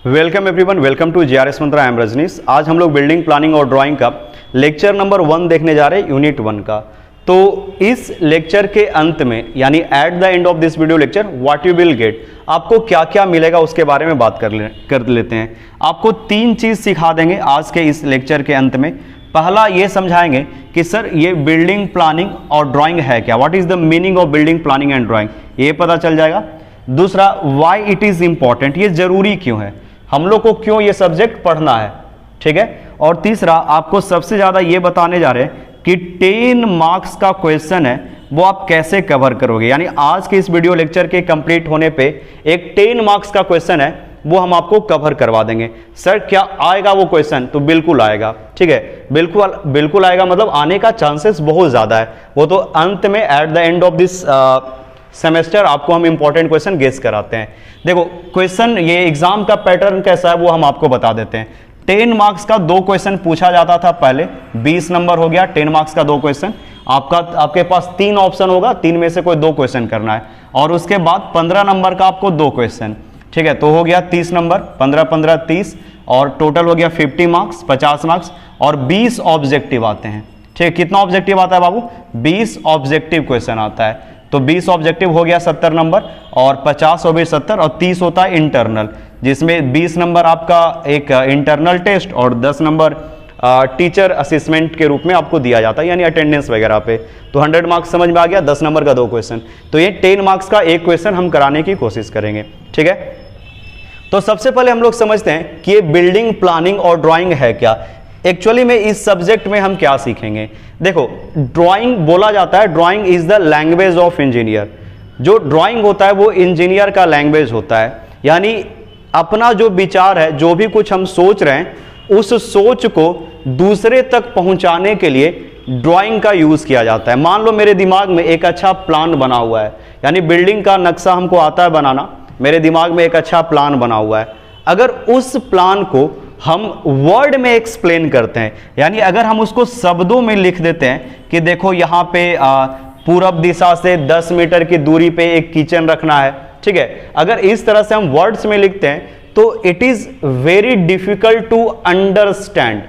Welcome everyone, welcome to GRS Mantra. I am Rajnish. आज हम लोग बिल्डिंग प्लानिंग और ड्राइंग का लेक्चर नंबर 1 देखने जा रहे हैं, यूनिट 1 का। तो इस लेक्चर के अंत में यानी at the end of this video lecture what you will get, आपको क्या क्या मिलेगा उसके बारे में बात कर लेते हैं। आपको 3 चीज़ सिखा देंगे आज के इस लेक्चर के अंत में। पहला ये समझाएंगे कि सर ये बिल्डिंग प्लानिंग और ड्राइंग है क्या, what is the meaning of building planning and drawing, ये पता चल जाएगा। दूसरा, व्हाई इट इज इंपॉर्टेंट, ये जरूरी क्यों है, हम लोग को क्यों ये सब्जेक्ट पढ़ना है, ठीक है। और तीसरा, आपको सबसे ज्यादा ये बताने जा रहे हैं कि 10 मार्क्स का क्वेश्चन है वो आप कैसे कवर करोगे। यानी आज के इस वीडियो लेक्चर के कंप्लीट होने पे एक 10 मार्क्स का क्वेश्चन है वो हम आपको कवर करवा देंगे। सर क्या आएगा वो क्वेश्चन, तो बिल्कुल आएगा, ठीक है। बिल्कुल आएगा मतलब आने का चांसेस बहुत ज्यादा है। वो तो अंत में at the end of this semester आपको हम इंपॉर्टेंट क्वेश्चन गेस कराते हैं। देखो क्वेश्चन, ये एग्जाम का पैटर्न कैसा है वो हम आपको बता देते हैं। 10 मार्क्स का 2 क्वेश्चन पूछा जाता था पहले, 20 नंबर हो गया 10 मार्क्स का 2 क्वेश्चन। आपके पास 3 ऑप्शन होगा, 3 में से कोई 2 क्वेश्चन करना है। और उसके बाद 15 नंबर का आपको 2 क्वेश्चन, ठीक है। तो हो गया 30 नंबर, 15-15 30, और टोटल हो गया 50 मार्क्स, 50 मार्क्स। और 20 ऑब्जेक्टिव आते हैं, ठीक है। कितना ऑब्जेक्टिव आता है बाबू, 20 ऑब्जेक्टिव क्वेश्चन आता है। तो 20 ऑब्जेक्टिव हो गया 70 नंबर, और 50 हो गए 70, और 30 होता है इंटरनल, जिसमें 20 नंबर आपका एक इंटरनल टेस्ट और 10 नंबर टीचर असेसमेंट के रूप में आपको दिया जाता है, यानी अटेंडेंस वगैरह पे। तो 100 मार्क्स समझ में आ गया, 10 नंबर का 2 क्वेश्चन। तो ये 10 मार्क्स का एक क्वेश्चन हम कराने की कोशिश करेंगे, ठीक है। तो सबसे पहले हम लोग समझते हैं कि ये बिल्डिंग प्लानिंग और ड्राइंग है क्या। एक्चुअली में इस सब्जेक्ट में हम क्या सीखेंगे। देखो ड्राइंग बोला जाता है, drawing is the language of engineer. जो ड्राइंग होता है वो इंजीनियर का लैंग्वेज होता है। यानी अपना जो विचार है, जो भी कुछ हम सोच रहे हैं, उस सोच को दूसरे तक पहुंचाने के लिए ड्राइंग का यूज किया जाता है। मान लो मेरे दिमाग में एक अच्छा प्लान बना हुआ है, यानी बिल्डिंग का नक्शा हमको आता है बनाना, मेरे दिमाग में एक अच्छा प्लान बना हुआ है। अगर उस प्लान को हम वर्ड में एक्सप्लेन करते हैं, यानी अगर हम उसको शब्दों में लिख देते हैं कि देखो यहाँ पे पूरब दिशा से 10 मीटर की दूरी पे एक किचन रखना है, ठीक है। अगर इस तरह से हम वर्ड्स में लिखते हैं तो it is very difficult to understand,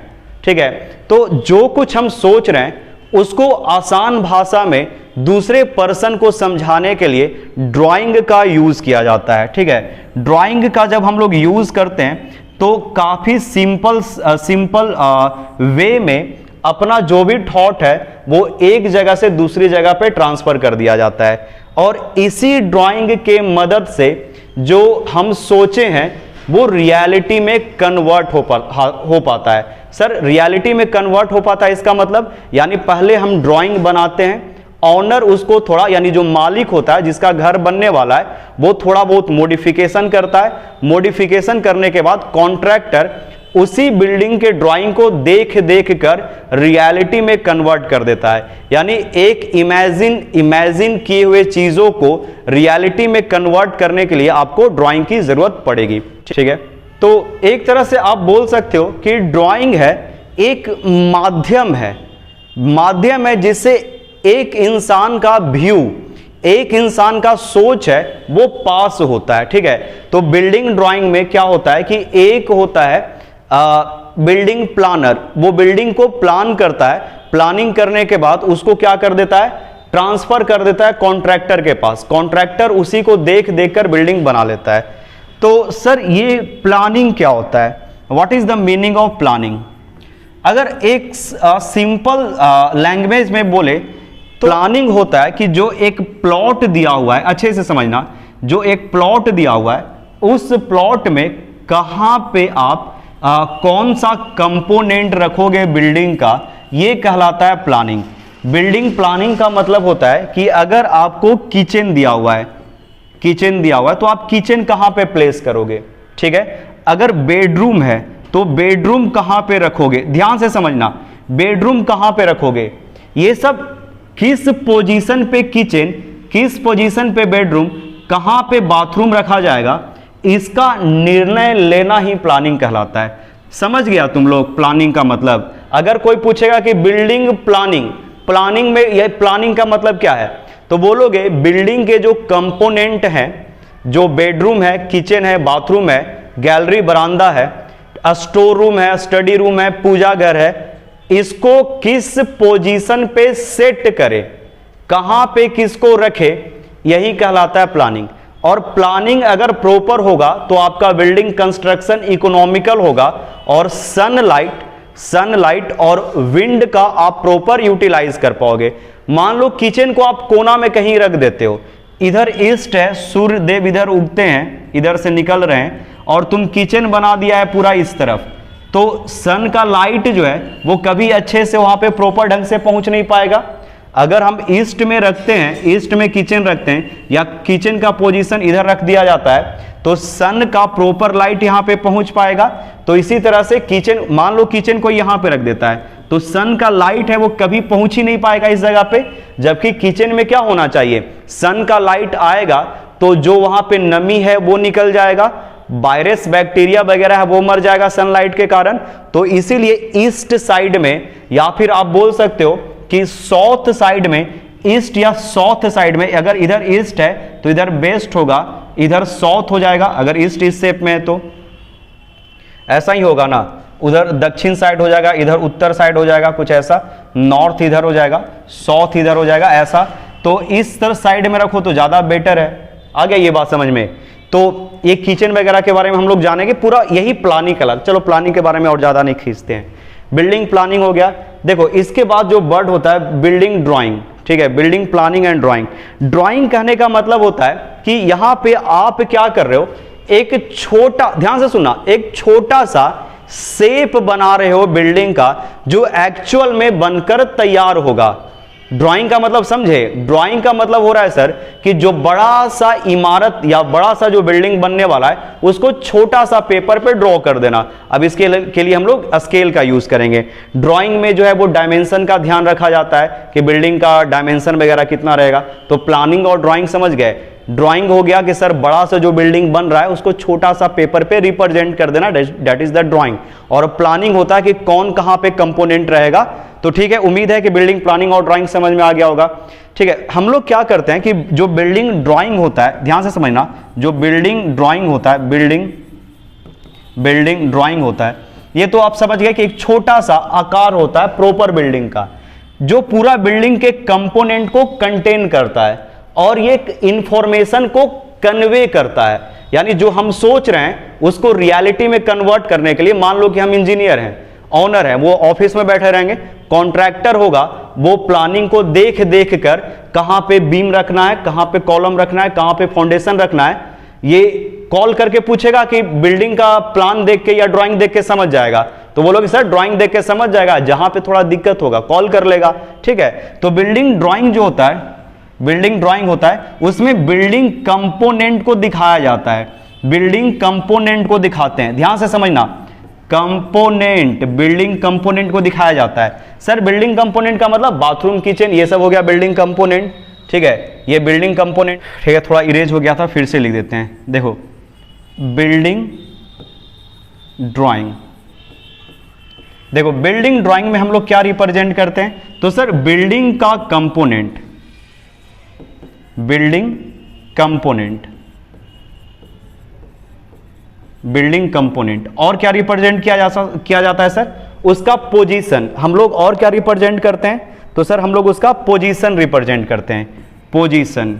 ठीक है। तो जो कुछ हम सोच रहे हैं उसको आसान भाषा में दूसरे पर्सन को समझाने के लिए ड्राइंग का यूज किया जाता है, ठीक है। ड्राइंग का जब हम लोग यूज करते हैं तो काफी सिंपल वे में अपना जो भी थॉट है वो एक जगह से दूसरी जगह पे ट्रांसफर कर दिया जाता है। और इसी ड्राइंग के मदद से जो हम सोचे हैं वो रियलिटी में कन्वर्ट हो पाता है। सर रियलिटी में कन्वर्ट हो पाता है, इसका मतलब यानी पहले हम ड्राइंग बनाते हैं, ऑनर उसको थोड़ा, यानी जो मालिक होता है जिसका घर बनने वाला है वो थोड़ा बहुत मॉडिफिकेशन करता है। मॉडिफिकेशन करने के बाद कॉन्ट्रैक्टर उसी बिल्डिंग के ड्राइंग को देख कर रियलिटी में कन्वर्ट कर देता है। यानी एक इमेजिन किए हुए चीजों को रियलिटी में कन्वर्ट करने के लिए आपको ड्राइंग की जरूरत पड़ेगी, ठीक है। तो एक तरह से आप बोल सकते हो कि ड्राइंग है एक माध्यम है जिससे एक इंसान का व्यू, एक इंसान का सोच है वो पास होता है, ठीक है। तो बिल्डिंग ड्राइंग में क्या होता है कि एक होता है बिल्डिंग प्लानर, वो बिल्डिंग को प्लान करता है, प्लानिंग करने के बाद उसको क्या कर देता है, ट्रांसफर कर देता है कॉन्ट्रैक्टर के पास। कॉन्ट्रैक्टर उसी को देख कर बिल्डिंग बना लेता है। तो सर ये प्लानिंग क्या होता है, what is the meaning of planning. अगर एक सिंपल लैंग्वेज में बोले तो प्लानिंग होता है कि जो एक प्लॉट दिया हुआ है, अच्छे से समझना, जो एक प्लॉट दिया हुआ है उस प्लॉट में कहां पे आप कौन सा कंपोनेंट रखोगे बिल्डिंग का, ये कहलाता है प्लानिंग। बिल्डिंग प्लानिंग का मतलब होता है कि अगर आपको किचन दिया हुआ है तो आप किचन कहां पे प्लेस करोगे, ठीक है। अगर बेडरूम है तो बेडरूम कहां पे रखोगे, ध्यान से समझना, बेडरूम कहां पे रखोगे, ये सब किस पोजीशन पे किचन, किस पोजीशन पे बेडरूम, कहां पे बाथरूम रखा जाएगा, इसका निर्णय लेना ही प्लानिंग कहलाता है। समझ गया तुम लोग प्लानिंग का मतलब। अगर कोई पूछेगा कि बिल्डिंग प्लानिंग में यह प्लानिंग का मतलब क्या है, तो बोलोगे बिल्डिंग के जो कंपोनेंट हैं, जो बेडरूम है, किचन है, बाथरूम है, गैलरी बरामदा है, स्टोर रूम है, स्टडी रूम है, पूजा घर है, इसको किस पोजीशन पे सेट करे, कहां पे किसको रखे, यही कहलाता है प्लानिंग। और प्लानिंग अगर प्रॉपर होगा तो आपका बिल्डिंग कंस्ट्रक्शन इकोनॉमिकल होगा और सनलाइट और विंड का आप प्रॉपर यूटिलाइज कर पाओगे। मान लो किचन को आप कोना में कहीं रख देते हो, इधर ईस्ट है, सूर्य देव इधर उगते हैं, इधर से निकल रहे हैं, और तुम किचन बना दिया है पूरा इस तरफ, तो सन का लाइट जो है वो कभी अच्छे से वहां पे प्रॉपर ढंग से पहुंच नहीं पाएगा। अगर हम ईस्ट में रखते हैं, ईस्ट में किचन रखते हैं या किचन का पोजीशन इधर रख दिया जाता है, तो सन का प्रॉपर लाइट यहां पे पहुंच पाएगा। तो इसी तरह से किचन, मान लो किचन को यहां पे रख देता है, तो सन का लाइट है वो कभी पहुंच ही नहीं पाएगा इस जगह पे। जबकि किचन में क्या होना चाहिए, सन का लाइट आएगा तो जो वहां पे नमी है वो निकल जाएगा, वायरस बैक्टीरिया वगैरह है वो मर जाएगा सनलाइट के कारण। तो इसीलिए ईस्ट साइड में, या फिर आप बोल सकते हो कि साउथ साइड में, ईस्ट या साउथ साइड में, अगर इधर ईस्ट है तो इधर वेस्ट होगा, इधर साउथ हो जाएगा। अगर ईस्ट इस शेप में है तो ऐसा ही होगा ना, उधर दक्षिण साइड हो जाएगा, इधर उत्तर साइड हो जाएगा, कुछ ऐसा, नॉर्थ इधर हो जाएगा, साउथ इधर हो जाएगा, ऐसा। तो इस तरह साइड में रखो तो ज्यादा बेटर है। आ गया ये बात समझ में। तो ये किचन वगैरह के बारे में हम लोग जानेंगे, पूरा यही प्लानिंग का। चलो प्लानिंग के बारे में और ज्यादा नहीं खींचते हैं, बिल्डिंग प्लानिंग हो गया। देखो इसके बाद जो वर्ड होता है बिल्डिंग ड्राइंग, ठीक है, building planning and drawing. Drawing कहने का मतलब होता है कि यहां पे आप क्या कर रहे हो, एक छोटा, ध्यान से सुनना, एक छोटा सा शेप बना रहे हो बिल्डिंग का, जो एक्चुअल में बनकर तैयार होगा। ड्राइंग का मतलब समझे, ड्राइंग का मतलब हो रहा है सर कि जो बड़ा सा इमारत या बड़ा सा जो बिल्डिंग बनने वाला है उसको छोटा सा पेपर पे ड्रॉ कर देना। अब इसके के लिए हम लोग स्केल का यूज करेंगे। ड्राइंग में जो है वो डायमेंशन का ध्यान रखा जाता है कि बिल्डिंग का डायमेंशन वगैरह कितना रहेगा। तो प्लानिंग और ड्राइंग समझ गए। ड्राइंग हो गया कि सर बड़ा सा जो बिल्डिंग बन रहा है उसको छोटा सा पेपर पे रिप्रेजेंट कर देना, दैट इज द ड्राइंग। और प्लानिंग होता है कि कौन कहां पे कंपोनेंट रहेगा। तो ठीक है, उम्मीद है कि बिल्डिंग प्लानिंग और ड्राइंग समझ में आ गया होगा। ठीक है, हम लोग क्या करते हैं कि जो बिल्डिंग ड्राइंग होता है, ध्यान से समझना, जो बिल्डिंग ड्राइंग होता है, बिल्डिंग ड्राइंग होता है, ये तो आप समझ गए कि एक छोटा सा आकार होता है प्रॉपर बिल्डिंग का, जो पूरा बिल्डिंग के कंपोनेंट को कंटेन करता है और ये इंफॉर्मेशन को कन्वे करता है। यानी जो हम सोच रहे हैं उसको रियलिटी में कन्वर्ट करने के लिए, मान लो कि हम इंजीनियर हैं, ऑनर है, वो ऑफिस में बैठे रहेंगे, कॉन्ट्रैक्टर होगा, वो प्लानिंग को देख देख कर कहां पे बीम रखना है, कहां पे कॉलम रखना है, कहां पे फाउंडेशन रखना है, ये कॉल करके पूछेगा कि बिल्डिंग का प्लान देख के या ड्राइंग देख के समझ जाएगा। तो बोलोगे सर ड्राइंग देख के समझ जाएगा, जहां पे थोड़ा दिक्कत होगा कॉल कर लेगा। ठीक है, तो बिल्डिंग ड्राइंग जो होता है, बिल्डिंग ड्राइंग होता है, उसमें बिल्डिंग कंपोनेंट को दिखाया जाता है, बिल्डिंग कंपोनेंट को दिखाते हैं। ध्यान से समझना, कंपोनेंट, बिल्डिंग कंपोनेंट को दिखाया जाता है। सर बिल्डिंग कंपोनेंट का मतलब बाथरूम, किचन, ये सब हो गया बिल्डिंग कंपोनेंट। ठीक है, ये बिल्डिंग कंपोनेंट। ठीक है, थोड़ा इरेज हो गया था, फिर से लिख देते हैं। देखो बिल्डिंग ड्राइंग, देखो बिल्डिंग ड्राइंग में हम लोग क्या रिप्रेजेंट करते हैं, तो सर बिल्डिंग का component, building component, building component, और क्या रिप्रेजेंट किया जाता है सर, उसका पोजीशन। हम लोग और क्या रिप्रेजेंट करते हैं, तो सर हम लोग उसका पोजीशन रिप्रेजेंट करते हैं, पोजीशन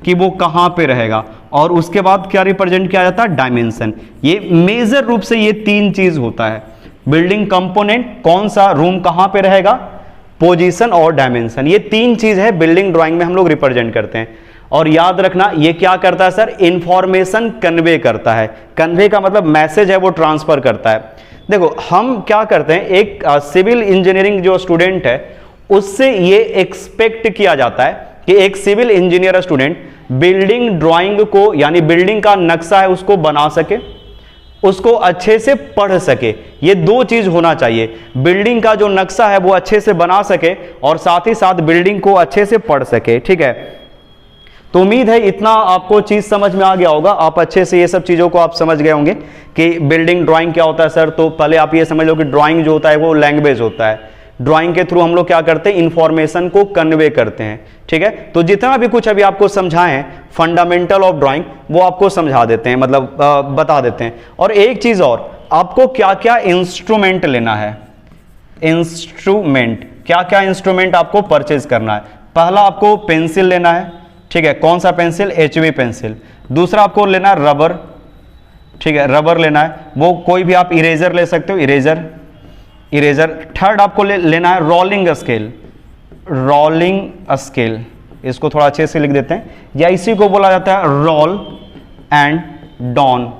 कि वो कहां पे रहेगा। और उसके बाद क्या रिप्रेजेंट किया जाता है, डायमेंशन। ये मेजर रूप से ये तीन चीज होता है, बिल्डिंग कंपोनेंट, कौन सा रूम कहां पे रहेगा, पोजीशन और डायमेंशन। ये तीन चीज है बिल्डिंग ड्राइंग में हम लोग रिप्रेजेंट करते हैं। और याद रखना ये क्या करता है सर, इंफॉर्मेशन कन्वे करता है। कन्वे का मतलब मैसेज है वो ट्रांसफर करता है। देखो हम क्या करते हैं, एक सिविल इंजीनियरिंग जो स्टूडेंट है उससे ये एक्सपेक्ट किया जाता है कि एक civil engineer student building drawing को, यानी बिल्डिंग का नक्शा है उसको बना सके, उसको अच्छे से पढ़ सके। ये दो चीज होना चाहिए, बिल्डिंग का जो नक्शा है वो अच्छे से बना सके और साथ ही साथ बिल्डिंग को अच्छे से पढ़ सके। ठीक है, तो उम्मीद है इतना आपको चीज समझ में आ गया होगा। आप अच्छे से ये सब चीजों को आप समझ गए होंगे कि बिल्डिंग ड्राइंग क्या होता है सर। तो पहले आप ये समझ लो कि ड्राइंग जो होता है वो लैंग्वेज होता है, ड्राइंग के थ्रू हम लोग क्या करते हैं, इंफॉर्मेशन को कन्वे करते हैं। ठीक है, तो जितना भी कुछ अभी आपको समझाए हैं फंडामेंटल ऑफ ड्राइंग वो आपको समझा देते हैं, मतलब बता देते हैं। और एक चीज और, आपको क्या क्या इंस्ट्रूमेंट लेना है, इंस्ट्रूमेंट, क्या क्या इंस्ट्रूमेंट आपको परचेज करना है। पहला आपको पेंसिल लेना है, ठीक है, कौन सा पेंसिल, HB पेंसिल। दूसरा आपको लेना है रबर, ठीक है, रबर लेना है, वो कोई भी आप इरेजर ले सकते हो, इरेजर, इरेजर। थर्ड आपको लेना है रोलिंग स्केल, रोलिंग स्केल, इसको थोड़ा अच्छे से लिख देते हैं, या इसी को बोला जाता है roll and down,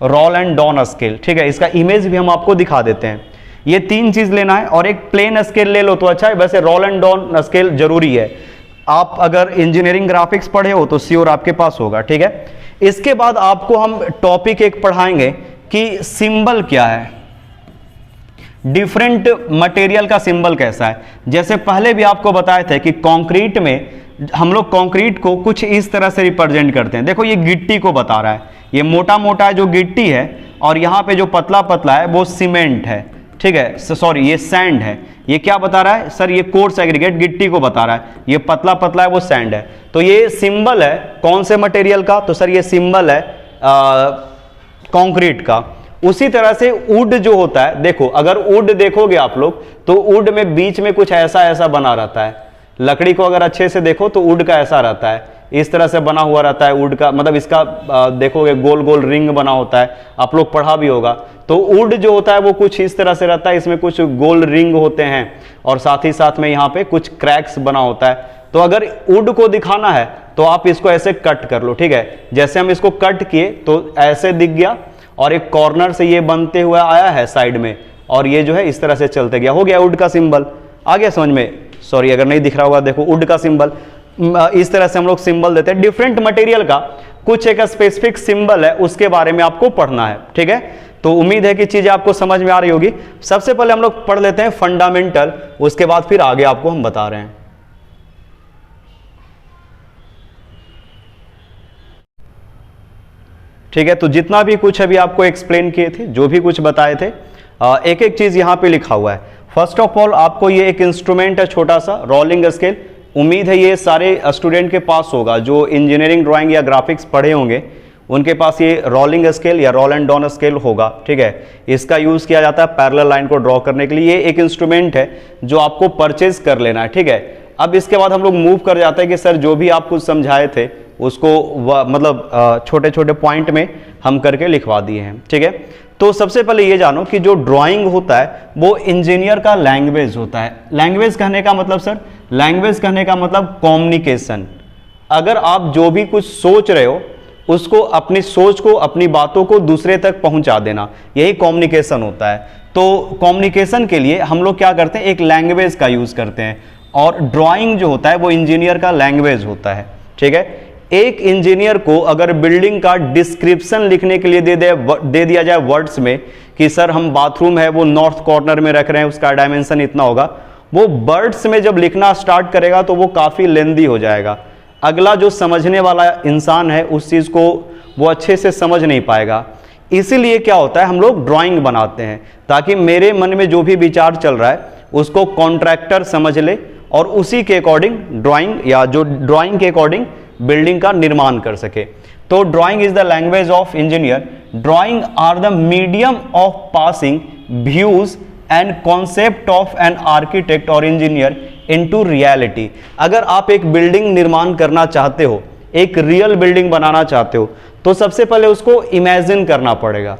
roll and down scale. ठीक है, इसका इमेज भी हम आपको दिखा देते हैं। ये तीन चीज लेना है, और एक प्लेन स्केल ले लो तो अच्छा है, वैसे रोल एंड डॉन स्केल जरूरी है। आप अगर इंजीनियरिंग ग्राफिक्स पढ़े हो तो श्योर आपके पास होगा। ठीक है, इसके बाद आपको हम टॉपिक एक पढ़ाएंगे कि सिंबल क्या है, डिफरेंट मटेरियल का सिंबल कैसा है। जैसे पहले भी आपको बताए थे कि कंक्रीट में हम लोग कंक्रीट को कुछ इस तरह से रिप्रेजेंट करते हैं। देखो ये गिट्टी को बता रहा है, ये मोटा मोटा जो गिट्टी है, और यहाँ पे जो पतला पतला है वो सीमेंट है। ठीक है, सॉरी ये सैंड है। ये क्या बता रहा है सर, ये कोर्स एग्रीगेट गिट्टी को बता रहा है, ये पतला पतला है वो सैंड है। तो ये सिंबल है कौन से मटेरियल का, तो सर ये सिंबल है कंक्रीट का। उसी तरह से वुड जो होता है, देखो अगर वुड देखोगे आप लोग तो वुड में बीच में कुछ ऐसा ऐसा बना रहता है। लकड़ी को अगर अच्छे से देखो तो वुड का ऐसा रहता है, इस तरह से बना हुआ रहता है वुड का, मतलब इसका देखोगे गोल गोल रिंग बना होता है, आप लोग पढ़ा भी होगा। तो वुड जो होता है वो कुछ इस तरह से रहता है, इसमें कुछ गोल रिंग होते हैं, और साथ ही साथ में यहाँ पे कुछ क्रैक्स बना होता है। तो अगर वुड को दिखाना है तो आप इसको ऐसे कट कर लो। ठीक है, जैसे हम इसको कट किए तो ऐसे दिख गया, और एक कॉर्नर से ये बनते हुए आया है साइड में, और ये जो है इस तरह से चलते गया, हो गया वुड का सिंबल। आ गया समझ में, सॉरी अगर नहीं दिख रहा होगा, देखो वुड का सिंबल इस तरह से हम लोग सिंबल देते हैं। डिफरेंट मटेरियल का कुछ एक स्पेसिफिक सिंबल है, उसके बारे में आपको पढ़ना है। ठीक है, तो उम्मीद है कि चीजें आपको समझ में आ रही होगी। सबसे पहले हम लोग पढ़ लेते हैं फंडामेंटल, उसके बाद फिर आगे आपको हम बता रहे हैं। ठीक है, तो जितना भी कुछ अभी आपको एक्सप्लेन किए थे, जो भी कुछ बताए थे, एक एक चीज यहां पे लिखा हुआ है। फर्स्ट ऑफ ऑल आपको ये एक इंस्ट्रूमेंट है छोटा सा, रोलिंग स्केल। उम्मीद है ये सारे स्टूडेंट के पास होगा जो इंजीनियरिंग ड्राइंग या ग्राफिक्स पढ़े होंगे, उनके पास ये रोलिंग स्केल या रोल एंड डॉन स्केल होगा। ठीक है, इसका यूज किया जाता है पैरेलल लाइन को ड्रॉ करने के लिए। ये एक इंस्ट्रूमेंट है जो आपको परचेज कर लेना है। ठीक है, अब इसके बाद हम लोग मूव कर जाते हैं कि सर जो भी आप कुछ समझाए थे उसको मतलब छोटे छोटे पॉइंट में हम करके लिखवा दिए हैं। ठीक है, तो सबसे पहले ये जानो कि जो ड्राइंग होता है वो इंजीनियर का लैंग्वेज होता है। लैंग्वेज कहने का मतलब सर, लैंग्वेज कहने का मतलब कम्युनिकेशन। अगर आप जो भी कुछ सोच रहे हो उसको, अपनी सोच को, अपनी बातों को दूसरे तक पहुंचा देना, यही कम्युनिकेशन होता है। तो कम्युनिकेशन के लिए हम लोग क्या करते हैं, एक लैंग्वेज का यूज करते हैं, और ड्राइंग जो होता है वो इंजीनियर का लैंग्वेज होता है। ठीक है, एक इंजीनियर को अगर बिल्डिंग का डिस्क्रिप्शन लिखने के लिए दे दिया जाए वर्ड्स में कि सर हम बाथरूम है वो नॉर्थ कॉर्नर में रख रहे हैं, उसका डायमेंशन इतना होगा, वो वर्ड्स में जब लिखना स्टार्ट करेगा तो वो काफी लेंदी हो जाएगा। अगला जो समझने वाला इंसान है उस चीज को वो अच्छे से समझ नहीं पाएगा। इसीलिए क्या होता है, हम लोग ड्राइंग बनाते हैं ताकि मेरे मन में जो भी विचार चल रहा है उसको कॉन्ट्रैक्टर समझ ले, और उसी के अकॉर्डिंग ड्राइंग, या जो ड्राइंग के अकॉर्डिंग बिल्डिंग का निर्माण कर सके। तो drawing is the language of engineer. Drawing are the medium of passing views and concept of an architect और इंजीनियर इनटू रियलिटी। अगर आप एक बिल्डिंग निर्माण करना चाहते हो, एक रियल बिल्डिंग बनाना चाहते हो, तो सबसे पहले उसको इमेजिन करना पड़ेगा।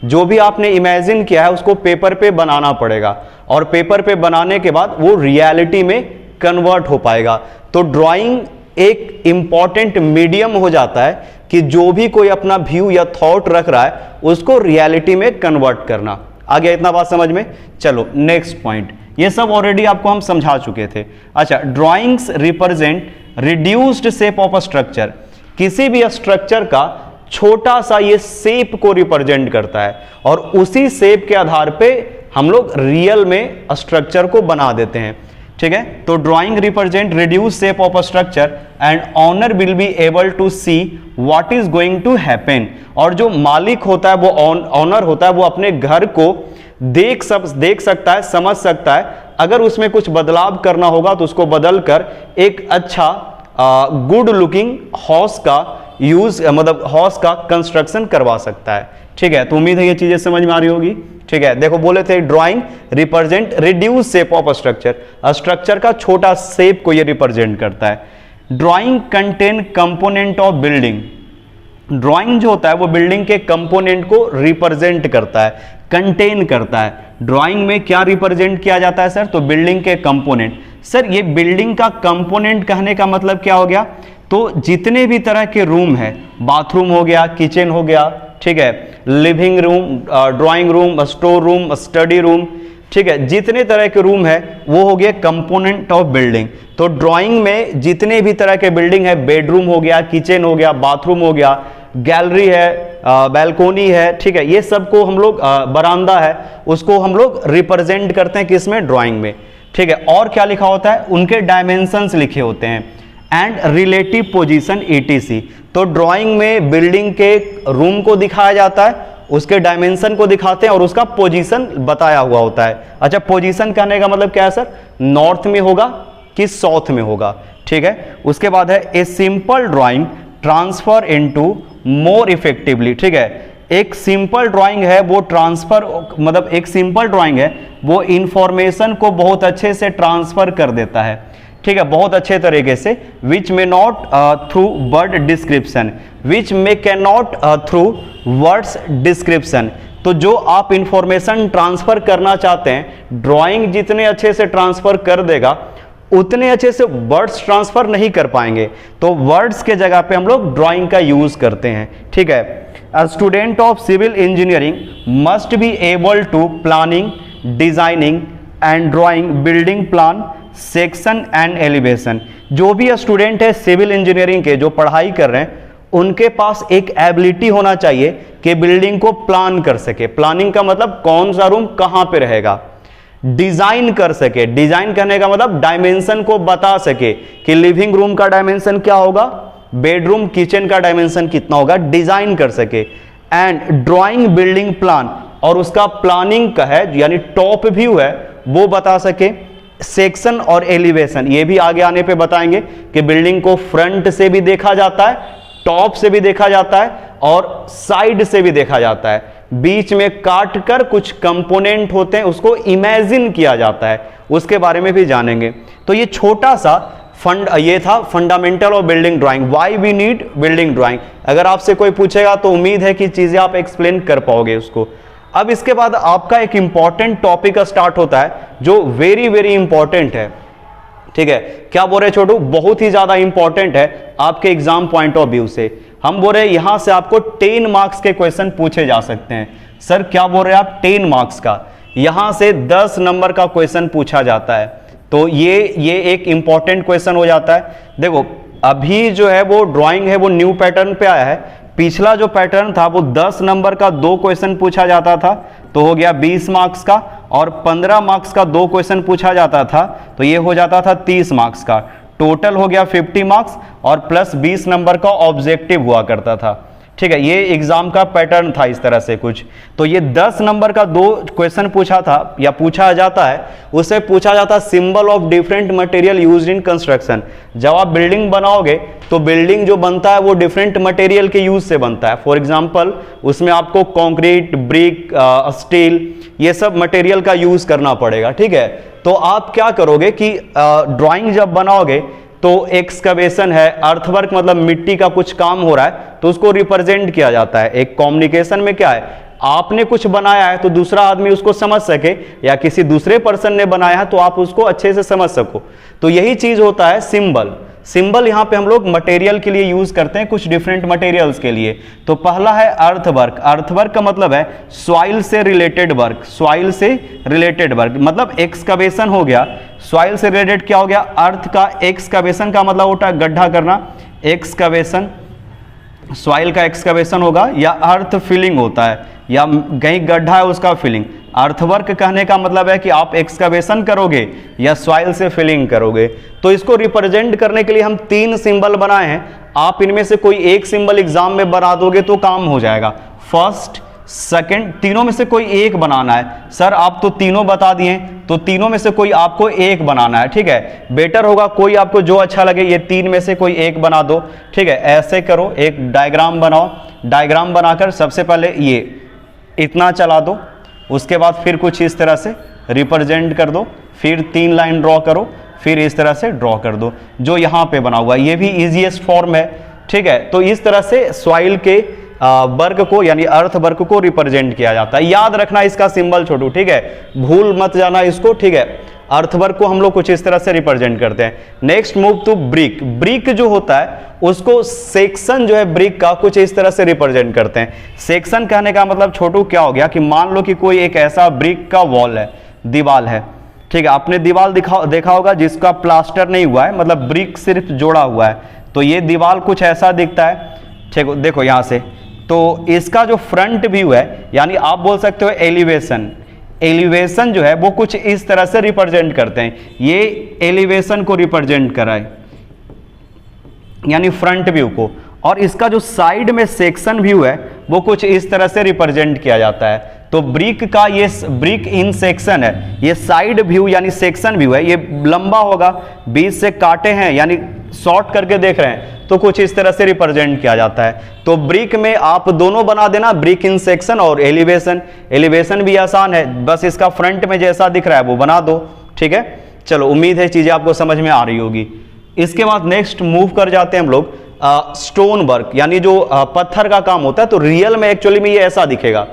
जो भी आपने इमेजिन किया है उसको पेपर पे बनाना पड़ेगा, और पेपर पे बनाने के बाद वो रियलिटी में कन्वर्ट हो पाएगा। तो ड्राइंग एक इंपॉर्टेंट मीडियम हो जाता है कि जो भी कोई अपना व्यू या थॉट रख रहा है उसको रियलिटी में कन्वर्ट करना। आ गया इतना बात समझ में? चलो नेक्स्ट पॉइंट, ये सब ऑलरेडी आपको हम समझा चुके थे। अच्छा, drawings represent reduced shape of a structure. किसी भी स्ट्रक्चर का छोटा सा ये शेप को रिप्रेजेंट करता है, और उसी शेप के आधार पे हम लोग रियल में स्ट्रक्चर को बना देते हैं। ठीक है, तो drawing represent reduce shape of a structure and owner will be able to see what is going to happen. और जो मालिक होता है, वो ऑनर होता है, वो अपने घर को देख सकता है, समझ सकता है अगर उसमें कुछ बदलाव करना होगा तो उसको बदल कर एक अच्छा गुड लुकिंग हाउस का यूज मतलब हाउस का कंस्ट्रक्शन करवा सकता है। ठीक है, तो उम्मीद है ये चीजें समझ में आ रही होगी। ठीक है, देखो बोले थे drawing represent reduce shape of structure, structure का छोटा शेप को ये रिप्रेजेंट करता है। Drawing contain component of building, drawing जो होता है वो बिल्डिंग के कंपोनेंट को रिप्रेजेंट करता है, कंटेन करता है। ड्राइंग में क्या रिप्रेजेंट किया जाता है सर? तो बिल्डिंग के कंपोनेंट। सर ये बिल्डिंग का कंपोनेंट कहने का मतलब क्या हो गया? तो जितने भी तरह के रूम है, बाथरूम हो गया, किचन हो गया, ठीक है, living room, drawing room, store room, study room, ठीक है, जितने तरह के रूम है वो हो गया कंपोनेंट ऑफ बिल्डिंग। तो ड्राइंग में जितने भी तरह के बिल्डिंग है, बेडरूम हो गया, किचन हो गया, बाथरूम हो गया, गैलरी है, बैल्कोनी है, ठीक है, ये सब को हम लोग बरामदा है उसको हम लोग रिप्रेजेंट करते हैं किसमें? ड्राइंग में। ठीक है, और क्या लिखा होता है? उनके डायमेंशंस लिखे होते हैं एंड रिलेटिव पोजीशन ETC। तो ड्राइंग में बिल्डिंग के रूम को दिखाया जाता है, उसके डायमेंशन को दिखाते हैं और उसका पोजीशन बताया हुआ होता है। अच्छा, पोजीशन कहने का मतलब क्या है सर? नॉर्थ में होगा कि साउथ में होगा। ठीक है, उसके बाद है a simple drawing transfer into more effectively. ठीक है, एक सिंपल ड्राइंग है वो ट्रांसफर मतलब एक सिंपल ड्राइंग है वो इंफॉर्मेशन को बहुत अच्छे से ट्रांसफर कर देता है। ठीक है, बहुत अच्छे तरीके से। Which may not through word description, which may can not through words description. तो जो आप इंफॉर्मेशन ट्रांसफर करना चाहते हैं, ड्राइंग जितने अच्छे से ट्रांसफर कर देगा उतने अच्छे से वर्ड्स ट्रांसफर नहीं कर पाएंगे। तो वर्ड्स के जगह पे हम लोग ड्राइंग का यूज करते हैं। ठीक है, a student of civil engineering must be able to planning, designing and drawing building plan, section and elevation. जो भी स्टूडेंट है सिविल इंजीनियरिंग के जो पढ़ाई कर रहे हैं उनके पास एक एबिलिटी होना चाहिए कि बिल्डिंग को प्लान कर सके। प्लानिंग का मतलब कौन सा रूम कहां पे रहेगा, डिजाइन कर सके, डिजाइन करने का मतलब डायमेंशन को बता सके कि लिविंग रूम का डायमेंशन क्या होगा, बेडरूम किचन का डायमेंशन कितना होगा, डिजाइन कर सके। एंड ड्राइंग बिल्डिंग प्लान, और उसका प्लानिंग का है यानी टॉप व्यू है वो बता सके। सेक्शन और एलिवेशन ये भी आगे आने पे बताएंगे कि बिल्डिंग को फ्रंट से भी देखा जाता है, टॉप से भी देखा जाता है और साइड से भी देखा जाता है। बीच में काट कर कुछ कंपोनेंट होते हैं उसको इमेजिन किया जाता है, उसके बारे में भी जानेंगे। तो ये छोटा सा ये था fundamental of building drawing, why we need building drawing. अगर आपसे कोई पूछेगा तो उम्मीद है कि चीजें आप एक्सप्लेन कर पाओगे उसको। अब इसके बाद आपका एक इंपॉर्टेंट टॉपिक स्टार्ट होता है जो वेरी वेरी इंपॉर्टेंट है। ठीक है, क्या बोल रहे छोटू? बहुत ही ज्यादा इंपॉर्टेंट है आपके एग्जाम पॉइंट ऑफ व्यू से। हम बोल रहे हैं यहां से आपको 10 मार्क्स के क्वेश्चन पूछे जा सकते हैं। सर क्या बोल रहे हैं आप? 10 मार्क्स का, यहां से 10 नंबर का क्वेश्चन पूछा जाता है। तो ये एक इंपॉर्टेंट क्वेश्चन हो जाता है। देखो अभी जो है वो ड्राइंग है वो न्यू पैटर्न पे आया है। पिछला जो पैटर्न था वो 10 नंबर का 2 क्वेश्चन पूछा जाता था तो हो गया 20 मार्क्स का, और 15 मार्क्स का 2 क्वेश्चन पूछा जाता था तो ये हो जाता था 30 मार्क्स का। टोटल हो गया 50 मार्क्स और प्लस 20 नंबर का ऑब्जेक्टिव हुआ करता था। ठीक है, ये एग्जाम का पैटर्न था इस तरह से कुछ। तो ये 10 नंबर का 2 क्वेश्चन पूछा था या पूछा जाता है, उससे पूछा जाता symbol of different material used in construction. जब आप बिल्डिंग बनाओगे तो बिल्डिंग जो बनता है वो डिफरेंट मटेरियल के यूज से बनता है। फॉर एग्जांपल उसमें आपको कंक्रीट, ब्रिक, स्टील ये सब मटेरियल का यूज करना पड़ेगा। ठीक है, तो आप क्या करोगे कि ड्राइंग जब बनाओगे तो एक्सकवेशन है, अर्थवर्क मतलब मिट्टी का कुछ काम हो रहा है तो उसको रिप्रेजेंट किया जाता है। एक कम्युनिकेशन में क्या है, आपने कुछ बनाया है तो दूसरा आदमी उसको समझ सके, या किसी दूसरे पर्सन ने बनाया है तो आप उसको अच्छे से समझ सको। तो यही चीज होता है सिंबल। सिंबल यहां पे हम लोग मटेरियल के लिए यूज करते हैं, कुछ डिफरेंट मटेरियल्स के लिए। तो पहला है अर्थवर्क। अर्थवर्क का मतलब है सॉइल से रिलेटेड वर्क। सॉइल से रिलेटेड वर्क मतलब एक्सकवेशन हो गया। सॉइल से रिलेटेड क्या हो गया? अर्थ का एक्सकवेशन का मतलब होता है गड्ढा करना, एक्सकवेशन। सॉइल का एक्सकवेशन होगा, या अर्थ फिलिंग होता है, या कहीं गड्ढा है उसका फिलिंग। अर्थवर्क कहने का मतलब है कि आप एक्सकवेशन करोगे या सॉइल से फिलिंग करोगे। तो इसको रिप्रेजेंट करने के लिए हम 3 सिंबल बनाए हैं। आप इनमें से कोई एक सिंबल एग्जाम में बना दोगे तो काम हो जाएगा। फर्स्ट, सेकंड, तीनों में से कोई एक बनाना है। सर आप तो तीनों बता दिए, तो तीनों में से कोई आपको एक बनाना है, ठीक है। बेटर होगा कोई आपको जो अच्छा लगे ये तीन में से कोई एक बना दो, ठीक है। ऐसे करो, एक डायग्राम बनाओ, डायग्राम बनाकर सबसे पहले ये इतना चला दो, उसके बाद फिर कुछ इस तरह से रिप्रेजेंट कर दो, फिर 3 लाइन ड्रॉ करो, फिर इस तरह से ड्रॉ कर दो जो यहाँ पे बना हुआ है। ये भी इजीएस्ट फॉर्म है, ठीक है। तो इस तरह से सॉइल के वर्ग को यानी अर्थ वर्ग को रिप्रेजेंट किया जाता है। याद रखना इसका सिंबल छोटू, ठीक है, भूल मत जाना इसको, ठीक है। अर्थ वर्ग को हम लोग कुछ इस तरह से रिप्रेजेंट करते हैं। Next move to brick. Brick जो होता है उसको सेक्शन जो है ब्रिक का कुछ इस तरह से रिप्रेजेंट करते हैं। सेक्शन कहने का मतलब छोटू क्या हो गया कि मान लो कि कोई एक ऐसा ब्रिक का वॉल है, दीवार है, ठीक है। आपने दीवार देखा होगा जिसका प्लास्टर नहीं हुआ है, मतलब ब्रिक सिर्फ जोड़ा हुआ है, तो ये दीवार कुछ ऐसा दिखता है, ठीक है। देखो यहां से, तो इसका जो फ्रंट व्यू है यानी आप बोल सकते हो एलिवेशन, एलिवेशन जो है वो कुछ इस तरह से रिप्रेजेंट करते हैं। ये एलिवेशन को रिप्रेजेंट कराए यानी फ्रंट व्यू को, और इसका जो साइड में सेक्शन व्यू है वो कुछ इस तरह से रिप्रेजेंट किया जाता है। तो ब्रिक का ये ब्रिक इन सेक्शन है, ये साइड व्यू यानी सेक्शन व्यू है, ये लंबा होगा, बीच से काटे हैं यानी शॉर्ट करके देख रहे हैं, तो कुछ इस तरह से रिप्रेजेंट किया जाता है। तो ब्रिक में आप दोनों बना देना, ब्रिक इन सेक्शन और एलिवेशन। एलिवेशन भी आसान है, बस इसका फ्रंट में जैसा दिख रहा है वो बना दो, ठीक है। चलो उम्मीद है चीजें आपको समझ में आ रही होगी। इसके बाद नेक्स्ट मूव कर जाते हैं हम लोग स्टोन वर्क, यानी जो पत्थर का काम होता है। तो रियल में एक्चुअली में ये ऐसा दिखेगा,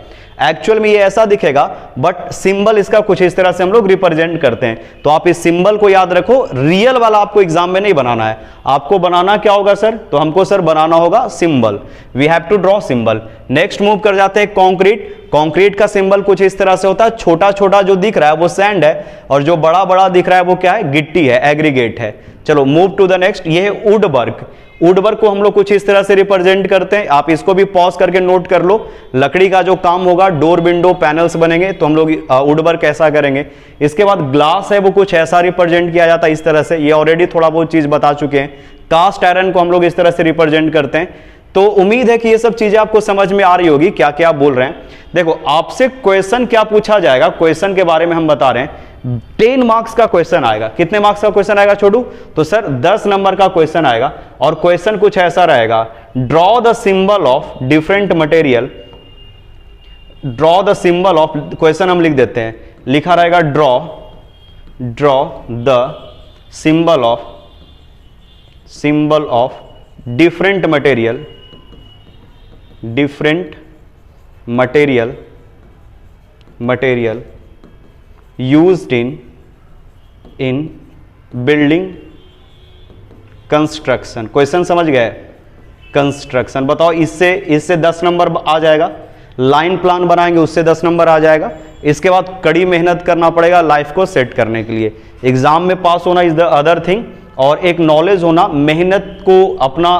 एक्चुअल में ये ऐसा दिखेगा, बट सिंबल इसका कुछ इस तरह से हम लोग रिप्रेजेंट करते हैं। तो आप इस सिंबल को याद रखो, रियल वाला आपको एग्जाम में नहीं बनाना है। आपको बनाना क्या होगा सर? तो हमको सर बनाना होगा symbol, we have to draw symbol. Next move कर जाते हैं कंक्रीट। कंक्रीट का सिंबल कुछ इस तरह से होता है, छोटा छोटा जो दिख रहा है वो सैंड है, और जो बड़ा बड़ा दिख रहा है वो क्या है? गिट्टी है, एग्रीगेट है। चलो मूव टू द नेक्स्ट, ये है वुड वर्क। वुड वर्क को हम लोग कुछ इस तरह से रिप्रेजेंट करते हैं, आप इसको भी पॉज करके नोट कर लो। लकड़ी का जो काम होगा, डोर विंडो पैनल्स बनेंगे, तो हम लोग वुड वर्क ऐसा करेंगे। इसके बाद ग्लास है वो कुछ ऐसा रिप्रेजेंट किया जाता है इस तरह से, ये ऑलरेडी थोड़ा बहुत चीज बता चुके हैं। कास्ट आयरन को हम लोग इस तरह से रिप्रेजेंट करते हैं। तो उम्मीद है कि ये सब चीजें आपको समझ में आ रही होगी क्या क्या आप बोल रहे हैं। देखो आपसे क्वेश्चन क्या पूछा जाएगा, क्वेश्चन के बारे में हम बता रहे हैं। 10 मार्क्स का क्वेश्चन आएगा। कितने मार्क्स का क्वेश्चन आएगा छोटू? तो सर 10 नंबर का क्वेश्चन आएगा, और क्वेश्चन कुछ ऐसा रहेगा, draw the symbol of different material. Draw the symbol of, question हम लिख देते हैं, लिखा रहेगा draw the symbol of different material used in building construction। Question समझ गए? कंस्ट्रक्शन बताओ, इससे 10 नंबर आ जाएगा। लाइन प्लान बनाएंगे उससे 10 नंबर आ जाएगा। इसके बाद कड़ी मेहनत करना पड़ेगा लाइफ को सेट करने के लिए। एग्जाम में पास होना इज द अदर थिंग, और एक नॉलेज होना, मेहनत को अपना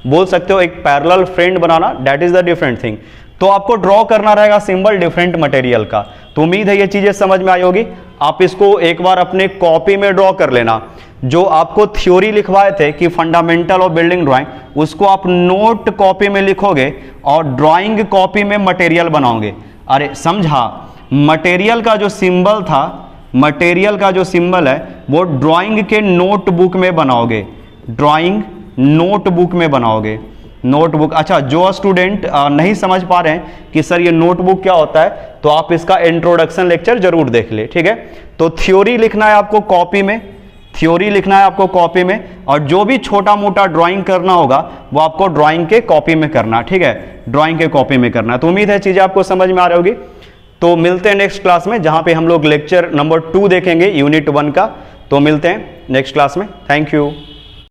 बोल सकते हो एक parallel friend banana, that is the different thing. तो आपको ड्रॉ करना रहेगा सिंबल डिफरेंट मटेरियल का। तो उम्मीद है ये चीजें समझ में आई होगी। आप इसको एक बार अपने कॉपी में ड्रॉ कर लेना। जो आपको थ्योरी लिखवाए थे कि फंडामेंटल ऑफ बिल्डिंग ड्राइंग, उसको आप नोट कॉपी में लिखोगे और ड्राइंग कॉपी में मटेरियल बनाओगे। अरे समझा, मटेरियल का जो सिंबल था, मटेरियल का जो सिंबल है वो ड्राइंग के नोटबुक में बनाओगे, ड्राइंग नोटबुक में बनाओगे। नोटबुक, अच्छा जो स्टूडेंट नहीं समझ पा रहे हैं कि सर ये नोटबुक क्या होता है, तो आप इसका इंट्रोडक्शन लेक्चर जरूर देख ले, ठीक है। तो थ्योरी लिखना है आपको कॉपी में, थ्योरी लिखना है आपको कॉपी में, और जो भी छोटा मोटा ड्राइंग करना होगा वो आपको ड्राइंग के कॉपी में करना, ठीक है, ड्राइंग के कॉपी में करना। तो उम्मीद है चीजें आपको समझ में आ रही होगी। तो मिलते हैं नेक्स्ट क्लास में, जहां पे हम लोग लेक्चर नंबर 2 देखेंगे यूनिट 1 का। तो मिलते हैं नेक्स्ट क्लास में। Thank you.